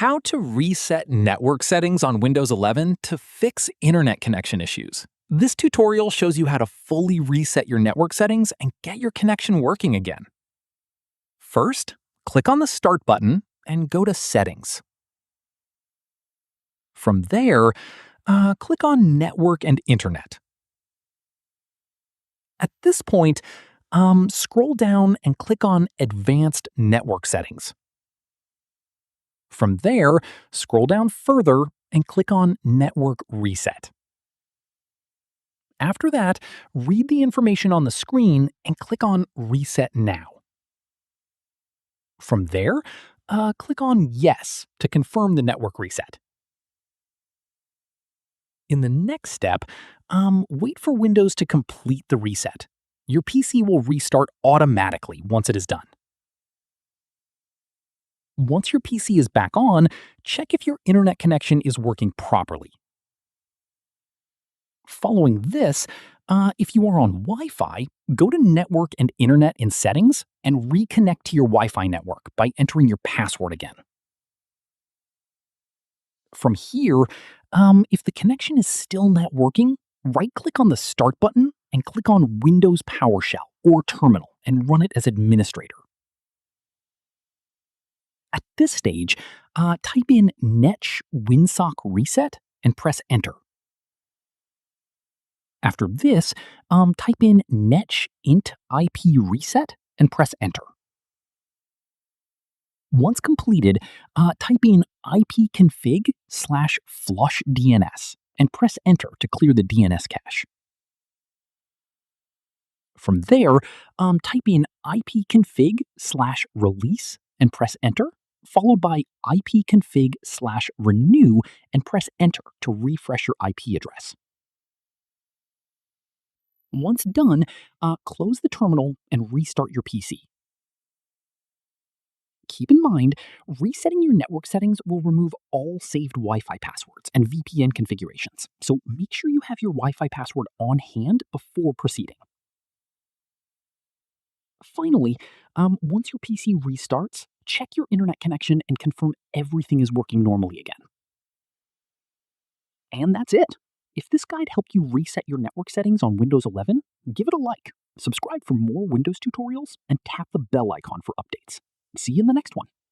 How to reset network settings on Windows 11 to fix internet connection issues. This tutorial shows you how to fully reset your network settings and get your connection working again. First, click on the Start button and go to Settings. From there, click on Network and Internet. At this point, scroll down and click on Advanced Network Settings. From there, scroll down further and click on Network Reset. After that, read the information on the screen and click on Reset Now. From there, click on Yes to confirm the network reset. In the next step, wait for Windows to complete the reset. Your PC will restart automatically once it is done. Once your PC is back on, check if your internet connection is working properly. Following this, if you are on Wi-Fi, go to Network and Internet in Settings and reconnect to your Wi-Fi network by entering your password again. From here, if the connection is still not working, right-click on the Start button and click on Windows PowerShell or Terminal and run it as administrator. At this stage, type in netsh winsock reset and press Enter. After this, type in netsh int IP reset and press Enter. Once completed, type in ipconfig/flushdns and press Enter to clear the DNS cache. From there, type in ipconfig/release and press Enter, followed by ipconfig/renew and press Enter to refresh your IP address. Once done, close the terminal and restart your PC. Keep in mind, resetting your network settings will remove all saved Wi-Fi passwords and VPN configurations, so make sure you have your Wi-Fi password on hand before proceeding. Finally, once your PC restarts, check your internet connection and confirm everything is working normally again. And that's it. If this guide helped you reset your network settings on Windows 11, give it a like, subscribe for more Windows tutorials, and tap the bell icon for updates. See you in the next one.